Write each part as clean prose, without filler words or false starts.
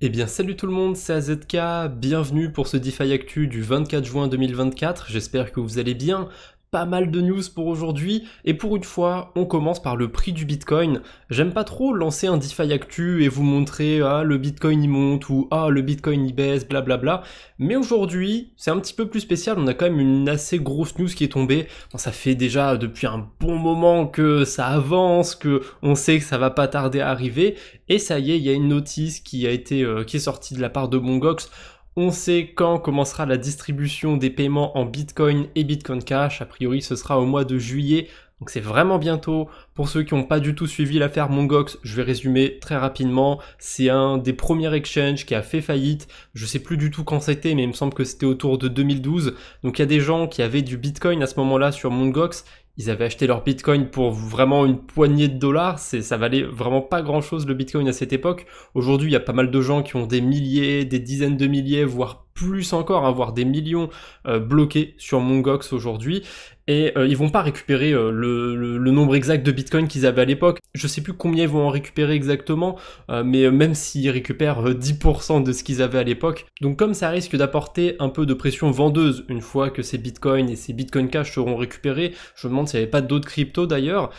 Eh bien salut tout le monde, c'est AZK, bienvenue pour ce DeFi Actu du 24 juin 2024, j'espère que vous allez bien. Pas mal de news pour aujourd'hui, et pour une fois, on commence par le prix du Bitcoin. J'aime pas trop lancer un DeFi Actu et vous montrer « Ah, le Bitcoin il monte » ou « Ah, le Bitcoin il baisse », blablabla. Mais aujourd'hui, c'est un petit peu plus spécial, on a quand même une assez grosse news qui est tombée. Bon, ça fait déjà depuis un bon moment que ça avance, que on sait que ça va pas tarder à arriver, et ça y est, il y a une notice qui est sortie de la part de Mongox. On sait quand commencera la distribution des paiements en Bitcoin et Bitcoin Cash. A priori, ce sera au mois de juillet. Donc c'est vraiment bientôt. Pour ceux qui n'ont pas du tout suivi l'affaire Mongox, je vais résumer très rapidement. C'est un des premiers exchanges qui a fait faillite. Je sais plus du tout quand c'était, mais il me semble que c'était autour de 2012. Donc il y a des gens qui avaient du Bitcoin à ce moment-là sur Mongox. Ils avaient acheté leur Bitcoin pour vraiment une poignée de dollars. Ça valait vraiment pas grand-chose le Bitcoin à cette époque. Aujourd'hui, il y a pas mal de gens qui ont des milliers, des dizaines de milliers, voire plus encore, hein, voire des millions bloqués sur Mongox aujourd'hui. Et ils vont pas récupérer le nombre exact de Bitcoin qu'ils avaient à l'époque. Je sais plus combien ils vont en récupérer exactement, mais même s'ils récupèrent 10% de ce qu'ils avaient à l'époque. Donc comme ça risque d'apporter un peu de pression vendeuse une fois que ces Bitcoins et ces Bitcoin Cash seront récupérés, je me demande s'il n'y avait pas d'autres cryptos d'ailleurs,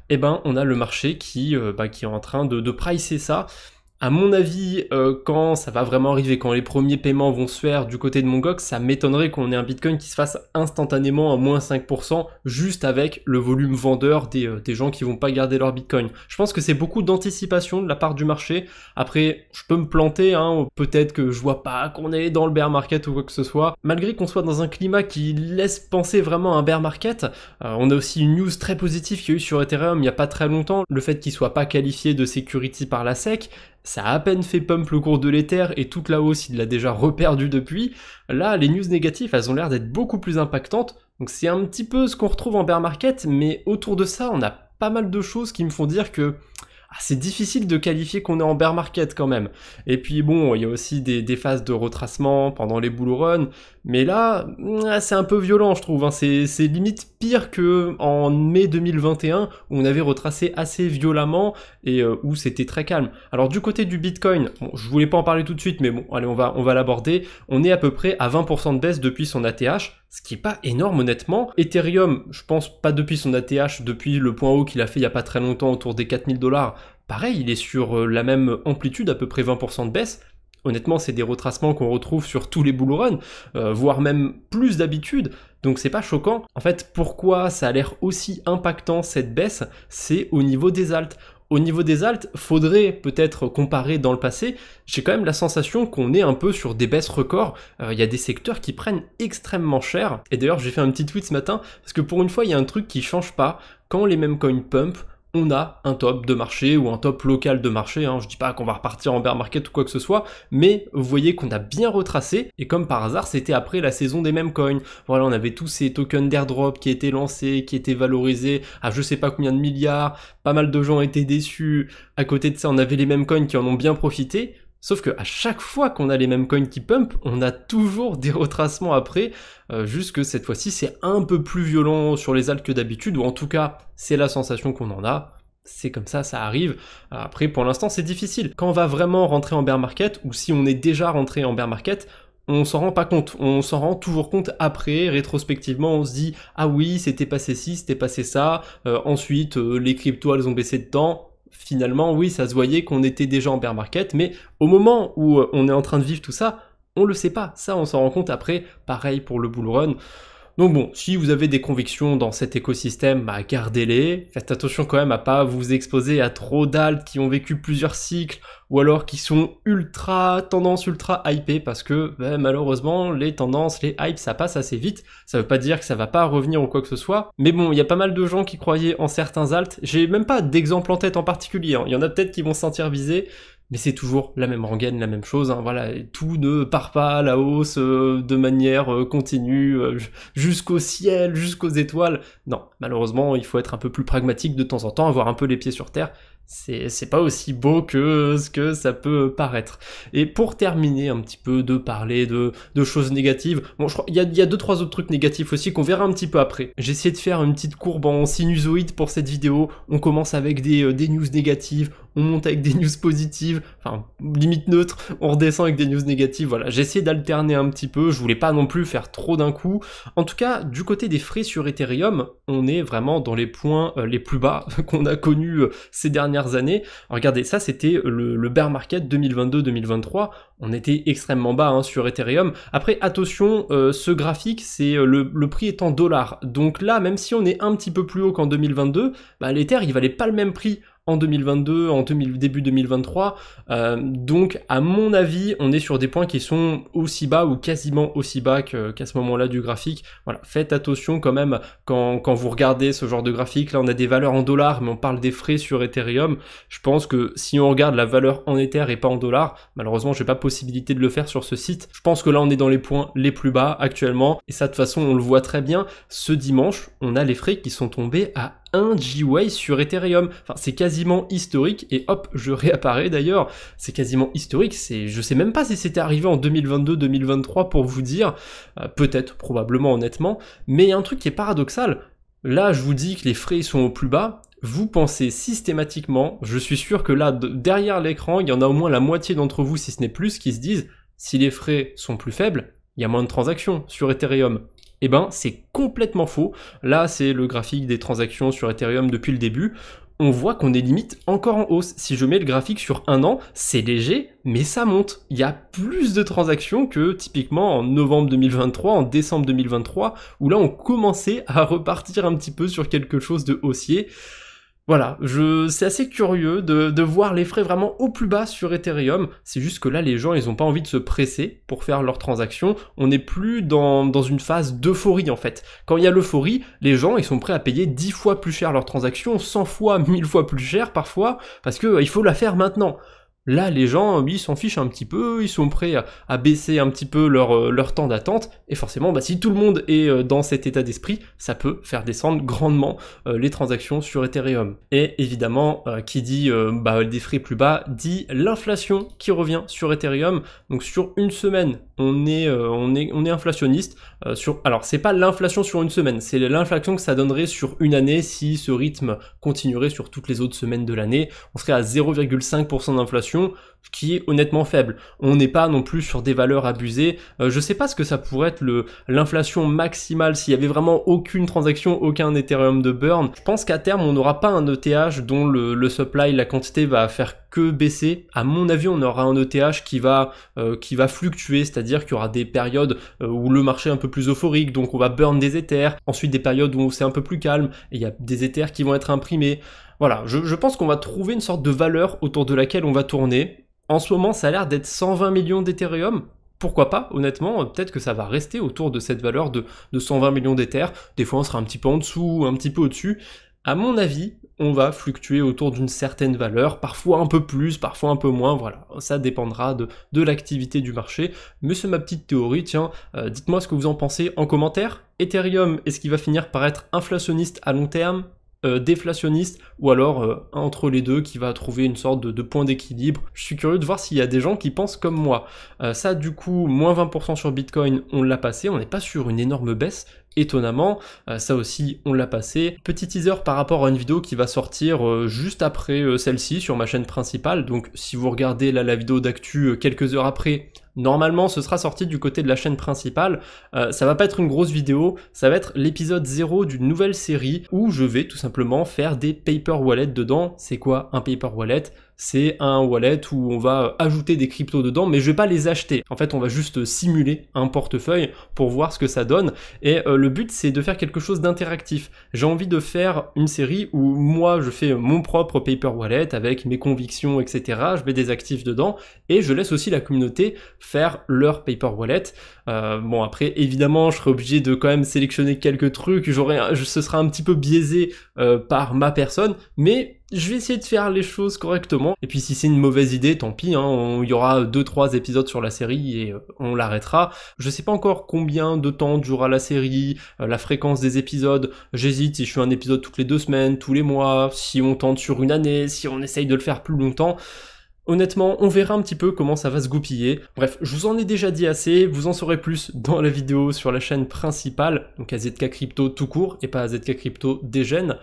eh ben on a le marché qui est en train de pricer ça. À mon avis, quand ça va vraiment arriver, quand les premiers paiements vont se faire du côté de Mongox, ça m'étonnerait qu'on ait un Bitcoin qui se fasse instantanément à moins 5%, juste avec le volume vendeur des gens qui vont pas garder leur Bitcoin. Je pense que c'est beaucoup d'anticipation de la part du marché. Après, je peux me planter, hein, peut-être que je vois pas qu'on est dans le bear market ou quoi que ce soit. Malgré qu'on soit dans un climat qui laisse penser vraiment à un bear market, on a aussi une news très positive qu'il y a eu sur Ethereum il y a pas très longtemps, le fait qu'il soit pas qualifié de security par la SEC. Ça a à peine fait pump le cours de l'Ether et toute la hausse, il l'a déjà reperdu depuis. Là, les news négatives, elles ont l'air d'être beaucoup plus impactantes. Donc c'est un petit peu ce qu'on retrouve en bear market, mais autour de ça, on a pas mal de choses qui me font dire que c'est difficile de qualifier qu'on est en bear market quand même. Et puis bon, il y a aussi des phases de retracement pendant les bull runs, mais là, c'est un peu violent je trouve, hein. C'est limite pire que en mai 2021 où on avait retracé assez violemment et où c'était très calme. Alors du côté du Bitcoin, bon, je voulais pas en parler tout de suite, mais bon, allez, on va l'aborder. On est à peu près à 20% de baisse depuis son ATH, ce qui est pas énorme honnêtement. Ethereum, je pense pas depuis son ATH, depuis le point haut qu'il a fait il y a pas très longtemps autour des 4000$. Pareil, il est sur la même amplitude, à peu près 20% de baisse. Honnêtement, c'est des retracements qu'on retrouve sur tous les bull runs, voire même plus d'habitude, donc c'est pas choquant. En fait, pourquoi ça a l'air aussi impactant cette baisse, c'est au niveau des alts. Au niveau des alts, faudrait peut-être comparer dans le passé, j'ai quand même la sensation qu'on est un peu sur des baisses records, il y a des secteurs qui prennent extrêmement cher, et d'ailleurs j'ai fait un petit tweet ce matin, parce que pour une fois il y a un truc qui change pas, quand les mêmes coins pump, on a un top de marché ou un top local de marché, hein. Je dis pas qu'on va repartir en bear market ou quoi que ce soit, mais vous voyez qu'on a bien retracé, et comme par hasard, c'était après la saison des mêmes coins. Voilà, on avait tous ces tokens d'airdrop qui étaient lancés, qui étaient valorisés à je sais pas combien de milliards, pas mal de gens étaient déçus, à côté de ça, on avait les mêmes coins qui en ont bien profité. Sauf que à chaque fois qu'on a les mêmes coins qui pump, on a toujours des retracements après, juste que cette fois-ci c'est un peu plus violent sur les alts que d'habitude, ou en tout cas c'est la sensation qu'on en a. C'est comme ça arrive. Après pour l'instant c'est difficile. Quand on va vraiment rentrer en bear market, ou si on est déjà rentré en bear market, on s'en rend pas compte, on s'en rend toujours compte après, rétrospectivement, on se dit « Ah oui, c'était passé ci, c'était passé ça, ensuite les cryptos elles ont baissé de temps ». Finalement, oui, ça se voyait qu'on était déjà en bear market, mais au moment où on est en train de vivre tout ça, on le sait pas. Ça, on s'en rend compte après. Pareil pour le bull run. Donc bon, si vous avez des convictions dans cet écosystème, gardez-les. Faites attention quand même à pas vous exposer à trop d'alts qui ont vécu plusieurs cycles ou alors qui sont tendance ultra hypées parce que malheureusement les tendances, les hypes, ça passe assez vite. Ça veut pas dire que ça va pas revenir ou quoi que ce soit. Mais bon, il y a pas mal de gens qui croyaient en certains alts. J'ai même pas d'exemple en tête en particulier, hein. Il y en a peut-être qui vont se sentir visés. Mais c'est toujours la même rengaine, la même chose, hein. Voilà, tout ne part pas à la hausse de manière continue jusqu'au ciel, jusqu'aux étoiles. Non, malheureusement, il faut être un peu plus pragmatique de temps en temps, avoir un peu les pieds sur terre. C'est pas aussi beau que ce que ça peut paraître. Et pour terminer un petit peu de parler de choses négatives, bon, je crois il y a 2-3 autres trucs négatifs aussi qu'on verra un petit peu après. J'ai essayé de faire une petite courbe en sinusoïde pour cette vidéo. On commence avec des news négatives, on monte avec des news positives, enfin limite neutre, on redescend avec des news négatives, voilà, j'ai essayé d'alterner un petit peu, je voulais pas non plus faire trop d'un coup. En tout cas, du côté des frais sur Ethereum, on est vraiment dans les points les plus bas qu'on a connus ces dernières années. Alors, regardez, ça c'était le bear market 2022-2023, on était extrêmement bas sur Ethereum. Après, attention, ce graphique, c'est le prix est en dollars, donc là, même si on est un petit peu plus haut qu'en 2022, bah, l'Ether, il valait pas le même prix en 2022, début 2023, donc à mon avis, on est sur des points qui sont aussi bas ou quasiment aussi bas qu'à ce moment-là du graphique. Voilà, faites attention quand même quand vous regardez ce genre de graphique. Là, on a des valeurs en dollars, mais on parle des frais sur Ethereum. Je pense que si on regarde la valeur en Ether et pas en dollars, malheureusement, j'ai pas possibilité de le faire sur ce site. Je pense que là, on est dans les points les plus bas actuellement, et ça, de toute façon, on le voit très bien. Ce dimanche, on a les frais qui sont tombés à 1 GWay sur Ethereum. Enfin, c'est quasiment historique, et hop, je réapparais d'ailleurs, c'est quasiment historique, je sais même pas si c'était arrivé en 2022-2023 pour vous dire, peut-être, probablement, honnêtement, mais il y a un truc qui est paradoxal, là je vous dis que les frais sont au plus bas, vous pensez systématiquement, je suis sûr que là, derrière l'écran, il y en a au moins la moitié d'entre vous, si ce n'est plus, qui se disent, si les frais sont plus faibles, il y a moins de transactions sur Ethereum. Eh ben, c'est complètement faux. Là, c'est le graphique des transactions sur Ethereum depuis le début. On voit qu'on est limite encore en hausse. Si je mets le graphique sur un an, c'est léger, mais ça monte. Il y a plus de transactions que typiquement en novembre 2023, en décembre 2023, où là, on commençait à repartir un petit peu sur quelque chose de haussier. Voilà, c'est assez curieux de voir les frais vraiment au plus bas sur Ethereum. C'est juste que là, les gens, ils ont pas envie de se presser pour faire leurs transactions. On n'est plus dans une phase d'euphorie, en fait. Quand il y a l'euphorie, les gens, ils sont prêts à payer 10 fois plus cher leurs transactions, 100 fois, 1000 fois plus cher parfois, parce que il faut la faire maintenant. Là, les gens, ils s'en fichent un petit peu, ils sont prêts à baisser un petit peu leur temps d'attente, et forcément, bah, si tout le monde est dans cet état d'esprit, ça peut faire descendre grandement les transactions sur Ethereum. Et évidemment, qui dit des frais plus bas, dit l'inflation qui revient sur Ethereum. Donc sur une semaine, on est inflationniste. Alors c'est pas l'inflation sur une semaine, c'est l'inflation que ça donnerait sur une année si ce rythme continuerait sur toutes les autres semaines de l'année. On serait à 0,5% d'inflation, ce qui est honnêtement faible. On n'est pas non plus sur des valeurs abusées. Je sais pas ce que ça pourrait être l'inflation maximale s'il y avait vraiment aucune transaction, aucun Ethereum de burn. Je pense qu'à terme, on n'aura pas un ETH dont le supply, la quantité va faire que baisser. À mon avis, on aura un ETH qui va fluctuer, c'est-à-dire qu'il y aura des périodes où le marché est un peu plus euphorique, donc on va burn des Ethers, ensuite des périodes où c'est un peu plus calme, et il y a des Ethers qui vont être imprimés. Voilà, je pense qu'on va trouver une sorte de valeur autour de laquelle on va tourner. En ce moment, ça a l'air d'être 120 millions d'Ethereum. Pourquoi pas, honnêtement, peut-être que ça va rester autour de cette valeur de 120 millions d'Ethers. Des fois, on sera un petit peu en dessous, un petit peu au-dessus. À mon avis, on va fluctuer autour d'une certaine valeur, parfois un peu plus, parfois un peu moins, voilà. Ça dépendra de l'activité du marché. Mais c'est ma petite théorie, tiens, dites-moi ce que vous en pensez en commentaire. Ethereum, est-ce qu'il va finir par être inflationniste à long terme ? Déflationniste, ou alors entre les deux qui va trouver une sorte de point d'équilibre. Je suis curieux de voir s'il y a des gens qui pensent comme moi. Ça du coup, moins 20% sur Bitcoin, on l'a passé, on n'est pas sur une énorme baisse, étonnamment, ça aussi on l'a passé. Petit teaser par rapport à une vidéo qui va sortir juste après celle-ci sur ma chaîne principale, donc si vous regardez là la vidéo d'actu quelques heures après, normalement ce sera sorti du côté de la chaîne principale. Ça va pas être une grosse vidéo, ça va être l'épisode 0 d'une nouvelle série où je vais tout simplement faire des paper wallets dedans. C'est quoi un paper wallet ? C'est un wallet où on va ajouter des cryptos dedans, mais je vais pas les acheter. En fait, on va juste simuler un portefeuille pour voir ce que ça donne. Et le but, c'est de faire quelque chose d'interactif. J'ai envie de faire une série où moi, je fais mon propre paper wallet avec mes convictions, etc. Je mets des actifs dedans et je laisse aussi la communauté faire leur paper wallet. Bon, après, évidemment, je serai obligé de quand même sélectionner quelques trucs. Ce sera un petit peu biaisé par ma personne, mais je vais essayer de faire les choses correctement. Et puis si c'est une mauvaise idée, tant pis, hein, il y aura 2-3 épisodes sur la série et on l'arrêtera. Je sais pas encore combien de temps durera la série, la fréquence des épisodes. J'hésite si je fais un épisode toutes les 2 semaines, tous les mois, si on tente sur une année, si on essaye de le faire plus longtemps. Honnêtement, on verra un petit peu comment ça va se goupiller. Bref, je vous en ai déjà dit assez, vous en saurez plus dans la vidéo sur la chaîne principale, donc AZK Crypto tout court, et pas AZK Crypto Degen.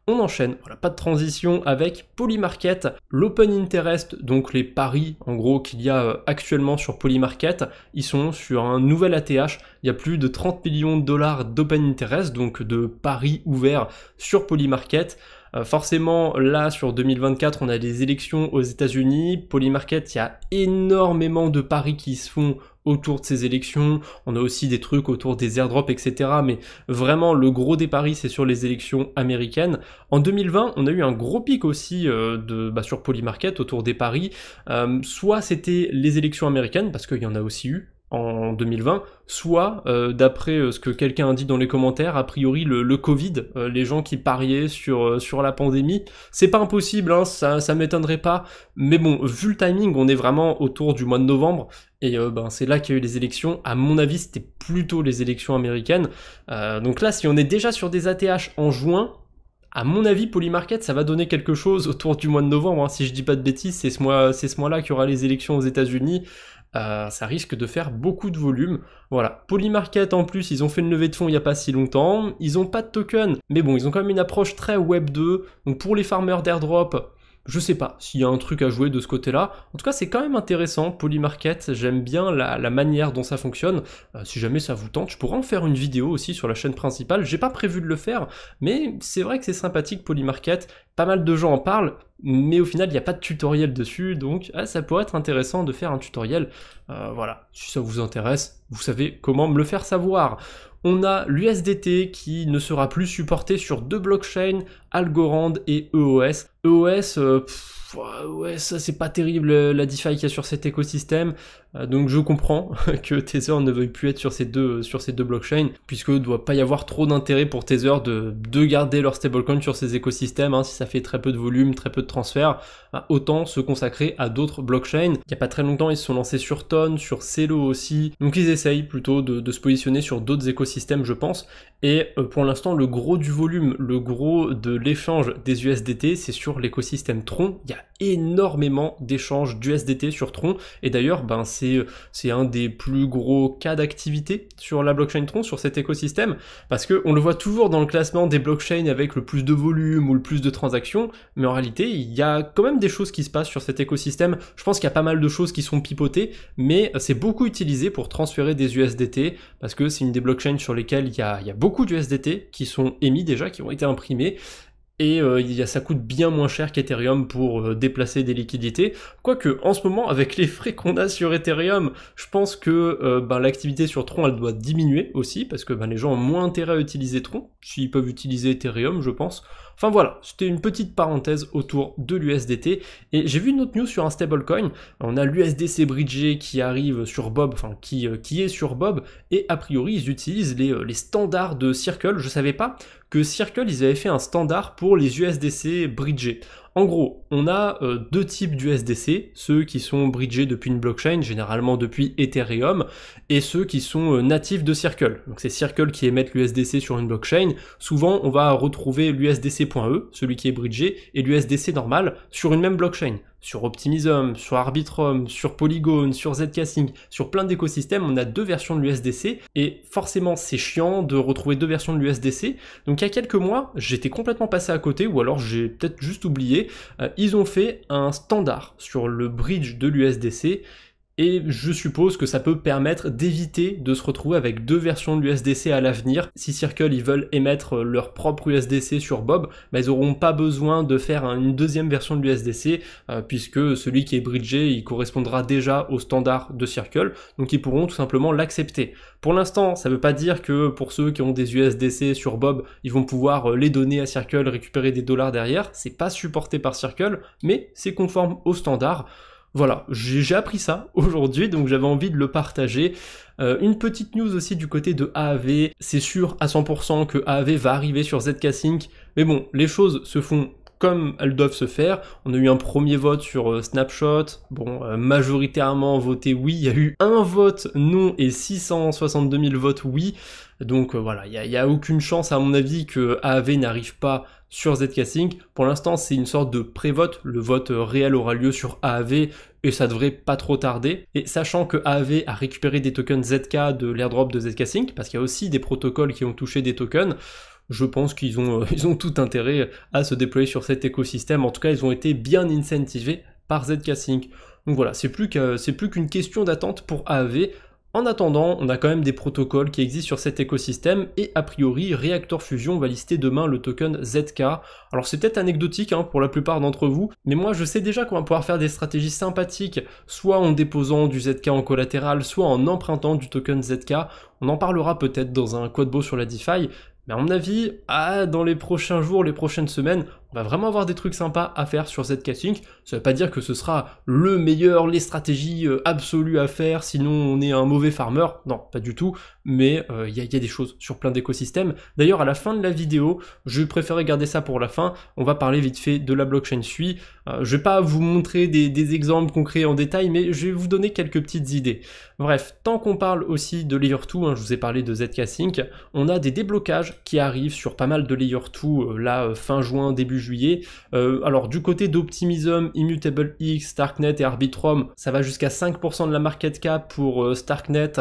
On enchaîne, voilà, pas de transition avec Polymarket, l'open interest, donc les paris en gros qu'il y a actuellement sur Polymarket, ils sont sur un nouvel ATH, il y a plus de 30 millions de dollars d'open interest, donc de paris ouverts sur Polymarket. Forcément, là, sur 2024, on a des élections aux États-Unis. Polymarket, il y a énormément de paris qui se font autour de ces élections. On a aussi des trucs autour des airdrops, etc. Mais vraiment, le gros des paris, c'est sur les élections américaines. En 2020, on a eu un gros pic aussi sur Polymarket autour des paris. Soit c'était les élections américaines, parce qu'il y en a aussi eu en 2020, soit, d'après ce que quelqu'un a dit dans les commentaires, a priori le Covid, les gens qui pariaient sur la pandémie, c'est pas impossible, hein, ça m'étonnerait pas, mais bon, vu le timing, on est vraiment autour du mois de novembre, et c'est là qu'il y a eu les élections. À mon avis, c'était plutôt les élections américaines, donc là, si on est déjà sur des ATH en juin, à mon avis, Polymarket, ça va donner quelque chose autour du mois de novembre, hein, si je dis pas de bêtises, c'est ce mois-là qu'il y aura les élections aux États-Unis. Ça risque de faire beaucoup de volume. Voilà, Polymarket en plus, ils ont fait une levée de fonds il n'y a pas si longtemps, ils ont pas de token, mais bon, ils ont quand même une approche très Web 2, donc pour les farmers d'airdrop, je sais pas s'il y a un truc à jouer de ce côté-là. En tout cas, c'est quand même intéressant, Polymarket, j'aime bien la manière dont ça fonctionne. Si jamais ça vous tente, je pourrais en faire une vidéo aussi sur la chaîne principale. J'ai pas prévu de le faire, mais c'est vrai que c'est sympathique, Polymarket. Pas mal de gens en parlent, mais au final, il n'y a pas de tutoriel dessus, donc ça pourrait être intéressant de faire un tutoriel. Voilà, si ça vous intéresse, vous savez comment me le faire savoir. On a l'USDT qui ne sera plus supporté sur deux blockchains, Algorand et EOS. EOS, ouais, ça c'est pas terrible la DeFi qu'il y a sur cet écosystème, donc je comprends que Tether ne veuille plus être sur ces deux blockchains, puisque il ne doit pas y avoir trop d'intérêt pour Tether de garder leur stablecoin sur ces écosystèmes, hein, si ça fait très peu de volume, très peu de transferts, autant se consacrer à d'autres blockchains. Il n'y a pas très longtemps, ils se sont lancés sur Ton, sur Celo aussi, donc ils essayent plutôt de se positionner sur d'autres écosystèmes, je pense, et pour l'instant, le gros du volume, le gros de l'échange des USDT, c'est sur l'écosystème Tron. Il y a énormément d'échanges d'USDT sur Tron, et d'ailleurs, c'est un des plus gros cas d'activité sur la blockchain Tron, sur cet écosystème, parce que on le voit toujours dans le classement des blockchains avec le plus de volume ou le plus de transactions, mais en réalité, il y a quand même des choses qui se passent sur cet écosystème. Je pense qu'il y a pas mal de choses qui sont pipotées, mais c'est beaucoup utilisé pour transférer des USDT, parce que c'est une des blockchains sur lesquelles il y a beaucoup d'USDT qui sont émis déjà, qui ont été imprimés, et ça coûte bien moins cher qu'Ethereum pour déplacer des liquidités. Quoique, en ce moment, avec les frais qu'on a sur Ethereum, je pense que l'activité sur Tron, elle doit diminuer aussi, parce que les gens ont moins intérêt à utiliser Tron, s'ils peuvent utiliser Ethereum, je pense. Enfin voilà, c'était une petite parenthèse autour de l'USDT, et j'ai vu une autre news sur un stablecoin. On a l'USDC Bridgé qui arrive sur Bob, enfin qui est sur Bob, et a priori ils utilisent les standards de Circle. Je savais pas que Circle, ils avaient fait un standard pour les USDC bridgés. En gros, on a deux types d'USDC, ceux qui sont bridgés depuis une blockchain, généralement depuis Ethereum, et ceux qui sont natifs de Circle. Donc c'est Circle qui émettent l'USDC sur une blockchain. Souvent, on va retrouver l'USDC.E, celui qui est bridgé, et l'USDC normal sur une même blockchain. Sur Optimism, sur Arbitrum, sur Polygon, sur ZkSync, sur plein d'écosystèmes, on a deux versions de l'USDC, et forcément c'est chiant de retrouver deux versions de l'USDC. Donc il y a quelques mois, j'étais complètement passé à côté, ou alors j'ai peut-être juste oublié, ils ont fait un standard sur le bridge de l'USDC, et je suppose que ça peut permettre d'éviter de se retrouver avec deux versions de l'USDC à l'avenir. Si Circle ils veulent émettre leur propre USDC sur Bob, ils n'auront pas besoin de faire une deuxième version de l'USDC, puisque celui qui est bridgé, il correspondra déjà au standard de Circle, donc ils pourront tout simplement l'accepter. Pour l'instant, ça ne veut pas dire que pour ceux qui ont des USDC sur Bob, ils vont pouvoir les donner à Circle, récupérer des dollars derrière, c'est pas supporté par Circle, mais c'est conforme au standard. Voilà, j'ai appris ça aujourd'hui, donc j'avais envie de le partager. Une petite news aussi du côté de AAV, c'est sûr à 100% que AAV va arriver sur ZkSync, mais bon, les choses se font comme elles doivent se faire. On a eu un premier vote sur Snapshot, bon, majoritairement voté oui, il y a eu un vote non et 662 000 votes oui, donc voilà, il n'y a aucune chance à mon avis que AAV n'arrive pas sur ZkSync. Pour l'instant, c'est une sorte de pré-vote, le vote réel aura lieu sur AAV, et ça devrait pas trop tarder. Et sachant que AAV a récupéré des tokens ZK de l'airdrop de ZkSync, parce qu'il y a aussi des protocoles qui ont touché des tokens, je pense qu'ils ont, ils ont tout intérêt à se déployer sur cet écosystème. En tout cas, ils ont été bien incentivés par ZK Sync. Donc voilà, c'est plus qu'une question d'attente pour AAV. En attendant, on a quand même des protocoles qui existent sur cet écosystème et a priori Reactor Fusion va lister demain le token ZK. Alors c'est peut-être anecdotique pour la plupart d'entre vous, mais moi je sais déjà qu'on va pouvoir faire des stratégies sympathiques, soit en déposant du ZK en collatéral, soit en empruntant du token ZK. On en parlera peut-être dans un quadbo sur la DeFi, mais à mon avis, dans les prochains jours, les prochaines semaines, on va vraiment avoir des trucs sympas à faire sur ZK Sync. Ça veut pas dire que ce sera le meilleur, les stratégies absolues à faire, sinon on est un mauvais farmer. Non, pas du tout, mais il y a des choses sur plein d'écosystèmes. D'ailleurs, à la fin de la vidéo, je préférais garder ça pour la fin, on va parler vite fait de la blockchain Sui. Je vais pas vous montrer des exemples concrets en détail, mais je vais vous donner quelques petites idées. Bref, tant qu'on parle aussi de Layer 2, je vous ai parlé de ZK Sync, on a des déblocages qui arrivent sur pas mal de Layer 2, là, fin juin, début juillet. Alors du côté d'Optimism, Immutable X, Starknet et Arbitrum, ça va jusqu'à 5% de la market cap pour Starknet.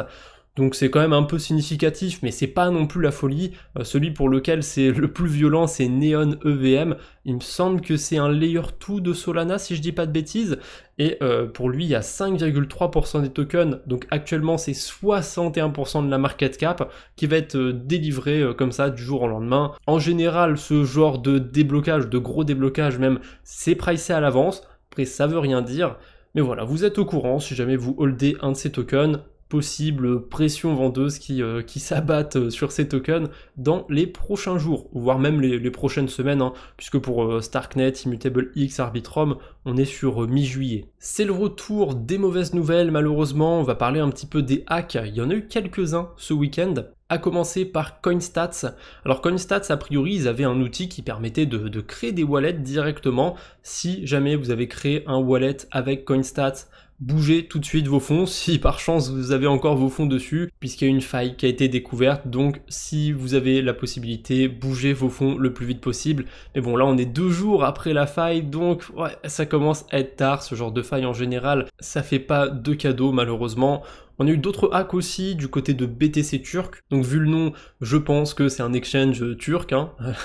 Donc c'est quand même un peu significatif, mais c'est pas non plus la folie. Celui pour lequel c'est le plus violent, c'est Neon EVM. Il me semble que c'est un Layer 2 de Solana, si je dis pas de bêtises. Et pour lui, il y a 5,3% des tokens. Donc actuellement, c'est 61% de la market cap qui va être délivré comme ça du jour au lendemain. En général, ce genre de déblocage, de gros déblocage même, c'est pricé à l'avance. Après, ça veut rien dire. Mais voilà, vous êtes au courant si jamais vous holdez un de ces tokens. Possible pression vendeuse qui s'abattent sur ces tokens dans les prochains jours, voire même les prochaines semaines, puisque pour Starknet, Immutable X, Arbitrum, on est sur mi-juillet. C'est le retour des mauvaises nouvelles, malheureusement. On va parler un petit peu des hacks. Il y en a eu quelques-uns ce week-end, à commencer par CoinStats. Alors CoinStats, a priori, ils avaient un outil qui permettait de créer des wallets directement. Si jamais vous avez créé un wallet avec CoinStats, bougez tout de suite vos fonds, si par chance vous avez encore vos fonds dessus, puisqu'il y a une faille qui a été découverte, donc si vous avez la possibilité, bougez vos fonds le plus vite possible. Mais bon, là on est 2 jours après la faille, donc ouais, ça commence à être tard, ce genre de faille en général, ça fait pas de cadeau malheureusement. On a eu d'autres hacks aussi du côté de BTC turc, donc vu le nom, je pense que c'est un exchange turc,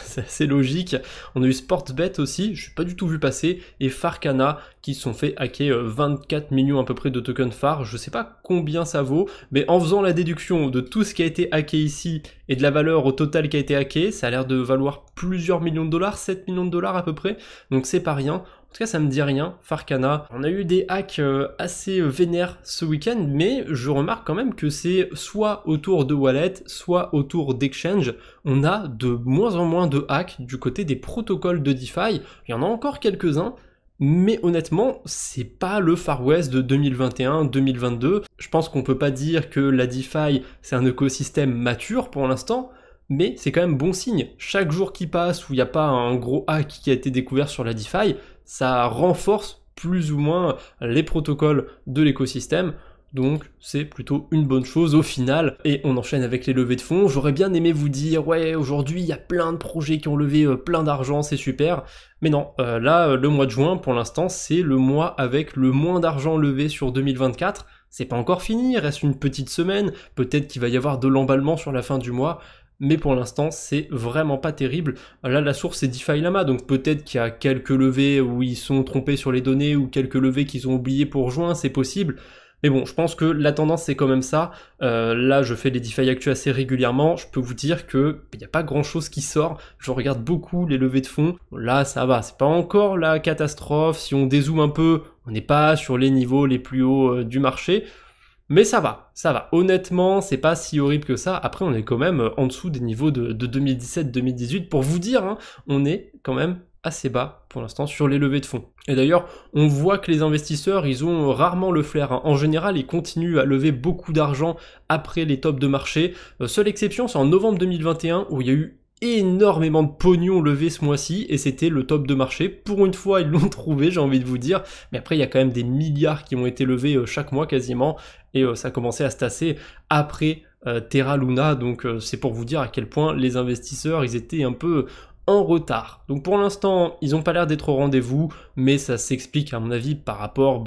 c'est assez logique. On a eu Sportsbet aussi, je n'ai pas du tout vu passer, et Farcana qui se sont fait hacker 24 millions à peu près de tokens phares, je sais pas combien ça vaut, mais en faisant la déduction de tout ce qui a été hacké ici et de la valeur au total qui a été hacké, ça a l'air de valoir plusieurs millions de dollars, 7 millions de dollars à peu près, donc c'est pas rien. En tout cas, ça me dit rien, Farcana. On a eu des hacks assez vénères ce week-end, mais je remarque quand même que c'est soit autour de wallet, soit autour d'exchange. On a de moins en moins de hacks du côté des protocoles de DeFi. Il y en a encore quelques-uns, mais honnêtement, c'est pas le Far West de 2021-2022. Je pense qu'on peut pas dire que la DeFi, c'est un écosystème mature pour l'instant, mais c'est quand même bon signe. Chaque jour qui passe où il n'y a pas un gros hack qui a été découvert sur la DeFi, ça renforce plus ou moins les protocoles de l'écosystème. Donc c'est plutôt une bonne chose au final. Et on enchaîne avec les levées de fonds. J'aurais bien aimé vous dire, ouais, aujourd'hui il y a plein de projets qui ont levé plein d'argent, c'est super. Mais non, là, le mois de juin, pour l'instant, c'est le mois avec le moins d'argent levé sur 2024. C'est pas encore fini, il reste une petite semaine. Peut-être qu'il va y avoir de l'emballement sur la fin du mois. Mais pour l'instant, c'est vraiment pas terrible. Là, la source, c'est DeFi Lama, donc peut-être qu'il y a quelques levées où ils sont trompés sur les données, ou quelques levées qu'ils ont oubliées pour juin, c'est possible. Mais bon, je pense que la tendance, c'est quand même ça. Là, je fais les DeFi Actu assez régulièrement. Je peux vous dire que il n'y a pas grand-chose qui sort. Je regarde beaucoup les levées de fonds. Là, ça va. C'est pas encore la catastrophe. Si on dézoome un peu, on n'est pas sur les niveaux les plus hauts du marché. Mais ça va, ça va. Honnêtement, c'est pas si horrible que ça. Après, on est quand même en dessous des niveaux de 2017-2018. Pour vous dire, on est quand même assez bas pour l'instant sur les levées de fonds. Et d'ailleurs, on voit que les investisseurs, ils ont rarement le flair. En général, ils continuent à lever beaucoup d'argent après les tops de marché. Seule exception, c'est en novembre 2021 où il y a eu énormément de pognon levé ce mois-ci et c'était le top de marché. Pour une fois, ils l'ont trouvé, j'ai envie de vous dire. Mais après, il y a quand même des milliards qui ont été levés chaque mois quasiment et ça a commencé à se tasser après Terra Luna. Donc c'est pour vous dire à quel point les investisseurs, ils étaient un peu en retard. Donc pour l'instant, ils n'ont pas l'air d'être au rendez-vous, mais ça s'explique à mon avis par rapport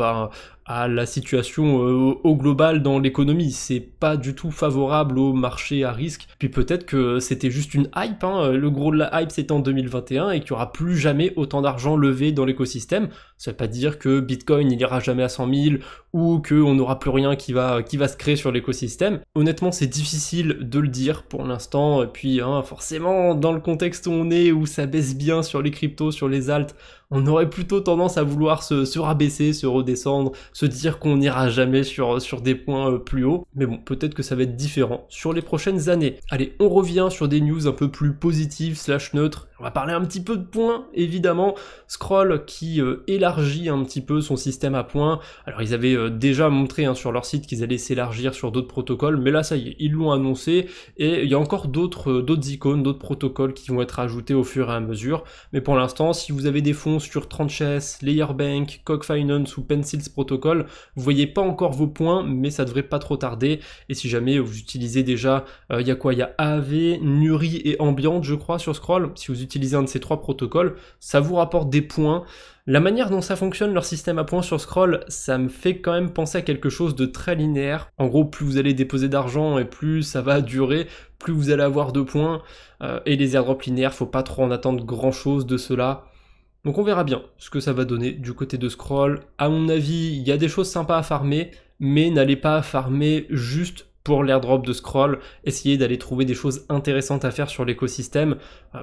à la situation au global dans l'économie. C'est pas du tout favorable au marché à risque. Puis peut-être que c'était juste une hype, hein. Le gros de la hype c'était en 2021 et qu'il y aura plus jamais autant d'argent levé dans l'écosystème. Ça veut pas dire que Bitcoin il ira jamais à 100 000 ou qu'on n'aura plus rien qui va se créer sur l'écosystème. Honnêtement, c'est difficile de le dire pour l'instant. Et puis hein, forcément, dans le contexte où on est, où ça baisse bien sur les cryptos, sur les alts, on aurait plutôt tendance à vouloir se rabaisser, se redescendre, se dire qu'on n'ira jamais sur des points plus hauts. Mais bon, peut-être que ça va être différent sur les prochaines années. Allez, on revient sur des news un peu plus positives / neutres. On va parler un petit peu de points, évidemment. Scroll qui élargit un petit peu son système à points. Alors ils avaient déjà montré hein, sur leur site qu'ils allaient s'élargir sur d'autres protocoles, mais là ça y est, ils l'ont annoncé, et il y a encore d'autres icônes, d'autres protocoles qui vont être ajoutés au fur et à mesure. Mais pour l'instant, si vous avez des fonds sur Tranchess, Layerbank, Cog Finance ou Pencils Protocol, vous voyez pas encore vos points, mais ça devrait pas trop tarder. Et si jamais vous utilisez déjà, il y a quoi? Il y a AAV, Nuri et Ambient, je crois, sur Scroll. Si vous utilisez un de ces trois protocoles, ça vous rapporte des points. La manière dont ça fonctionne, leur système à points sur Scroll, ça me fait quand même penser à quelque chose de très linéaire. En gros, plus vous allez déposer d'argent et plus ça va durer, plus vous allez avoir de points. Et les airdrops linéaires, faut pas trop en attendre grand chose de cela. Donc on verra bien ce que ça va donner du côté de Scroll. À mon avis, il y a des choses sympas à farmer, mais n'allez pas farmer juste pour l'airdrop de Scroll, essayez d'aller trouver des choses intéressantes à faire sur l'écosystème,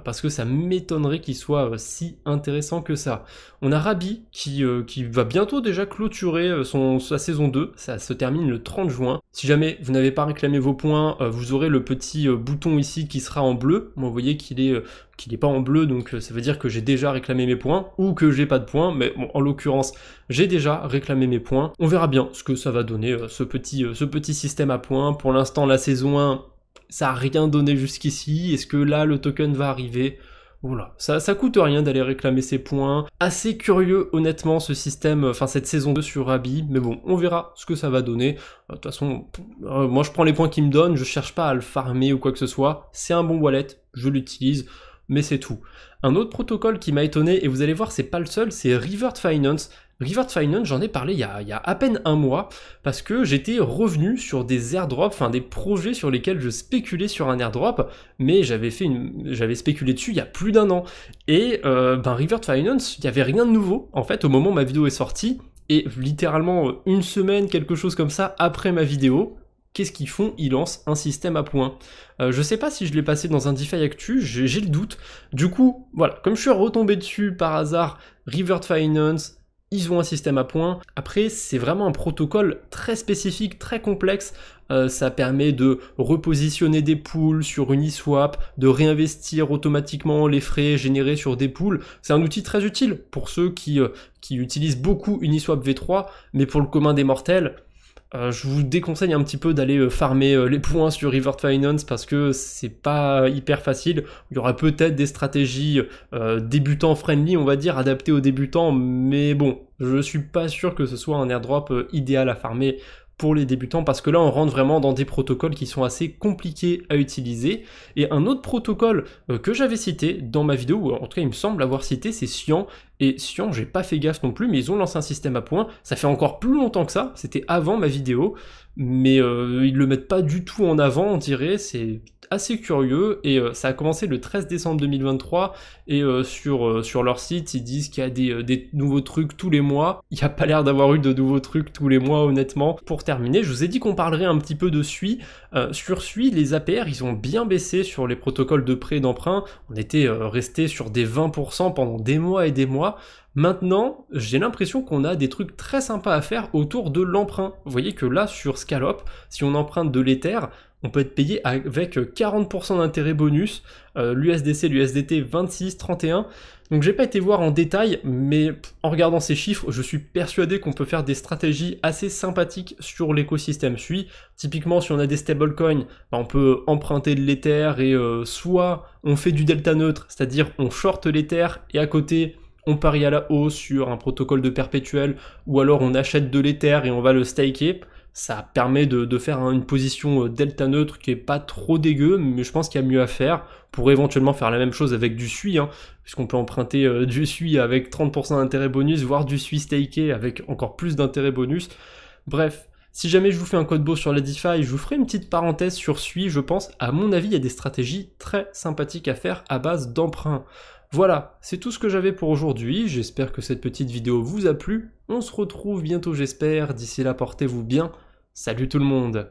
parce que ça m'étonnerait qu'il soit si intéressant que ça. On a Rabi qui va bientôt déjà clôturer sa saison 2, ça se termine le 30 juin. Si jamais vous n'avez pas réclamé vos points, vous aurez le petit bouton ici qui sera en bleu. Moi, vous voyez qu'il est pas en bleu, donc ça veut dire que j'ai déjà réclamé mes points, ou que j'ai pas de points, mais bon, en l'occurrence, j'ai déjà réclamé mes points. On verra bien ce que ça va donner, ce petit système à points. Pour l'instant, la saison 1, ça a rien donné jusqu'ici. Est-ce que là, le token va arriver ? Voilà, ça coûte rien d'aller réclamer ses points. Assez curieux, honnêtement, ce système, enfin cette saison 2 sur Rabi, mais bon, on verra ce que ça va donner. De toute façon, moi je prends les points qu'il me donne, je cherche pas à le farmer ou quoi que ce soit. C'est un bon wallet, je l'utilise, mais c'est tout. Un autre protocole qui m'a étonné, et vous allez voir, c'est pas le seul, c'est Revert Finance. Revert Finance, j'en ai parlé il y a à peine un mois, parce que j'étais revenu sur des airdrops, enfin des projets sur lesquels je spéculais sur un airdrop, mais j'avais spéculé dessus il y a plus d'un an. Et Revert Finance, il n'y avait rien de nouveau, en fait, au moment où ma vidéo est sortie, et littéralement une semaine, quelque chose comme ça, après ma vidéo, qu'est-ce qu'ils font? Ils lancent un système à points. Je sais pas si je l'ai passé dans un DeFi Actu, j'ai le doute. Du coup, voilà, comme je suis retombé dessus par hasard, Revert Finance, ils ont un système à points. Après, c'est vraiment un protocole très spécifique, très complexe. Ça permet de repositionner des pools sur Uniswap, de réinvestir automatiquement les frais générés sur des pools. C'est un outil très utile pour ceux qui utilisent beaucoup Uniswap V3, mais pour le commun des mortels, je vous déconseille un petit peu d'aller farmer les points sur Revert Finance parce que c'est pas hyper facile. Il y aura peut-être des stratégies débutants friendly, on va dire, adaptées aux débutants, mais bon, je suis pas sûr que ce soit un airdrop idéal à farmer pour les débutants, parce que là on rentre vraiment dans des protocoles qui sont assez compliqués à utiliser. Et un autre protocole que j'avais cité dans ma vidéo, ou en tout cas il me semble l'avoir cité, c'est Cyan. Et Cyan, j'ai pas fait gaffe non plus, mais ils ont lancé un système à points, ça fait encore plus longtemps que ça, c'était avant ma vidéo, mais ils le mettent pas du tout en avant, on dirait, c'est assez curieux, et ça a commencé le 13 décembre 2023, et sur leur site, ils disent qu'il y a des nouveaux trucs tous les mois. Il n'y a pas l'air d'avoir eu de nouveaux trucs tous les mois, honnêtement. Pour terminer, je vous ai dit qu'on parlerait un petit peu de SUI. Sur SUI, les APR, ils ont bien baissé sur les protocoles de prêt et d'emprunt. On était resté sur des 20% pendant des mois et des mois. Maintenant, j'ai l'impression qu'on a des trucs très sympas à faire autour de l'emprunt. Vous voyez que là, sur Scalop, si on emprunte de l'Ether, on peut être payé avec 40% d'intérêt bonus, l'USDC, l'USDT 26, 31. Donc j'ai pas été voir en détail, mais en regardant ces chiffres, je suis persuadé qu'on peut faire des stratégies assez sympathiques sur l'écosystème SUI. Typiquement, si on a des stablecoins, on peut emprunter de l'Ether et soit on fait du delta neutre, c'est-à-dire on short l'Ether et à côté on parie à la hausse sur un protocole de perpétuel, ou alors on achète de l'Ether et on va le staker. Ça permet de faire une position delta neutre qui est pas trop dégueu, mais je pense qu'il y a mieux à faire. On pourrait éventuellement faire la même chose avec du SUI, hein, puisqu'on peut emprunter du SUI avec 30% d'intérêt bonus, voire du SUI staké avec encore plus d'intérêt bonus. Bref, si jamais je vous fais un code beau sur la DeFi, je vous ferai une petite parenthèse sur SUI, je pense. À mon avis, il y a des stratégies très sympathiques à faire à base d'emprunt. Voilà, c'est tout ce que j'avais pour aujourd'hui. J'espère que cette petite vidéo vous a plu. On se retrouve bientôt, j'espère. D'ici là, portez-vous bien. Salut tout le monde!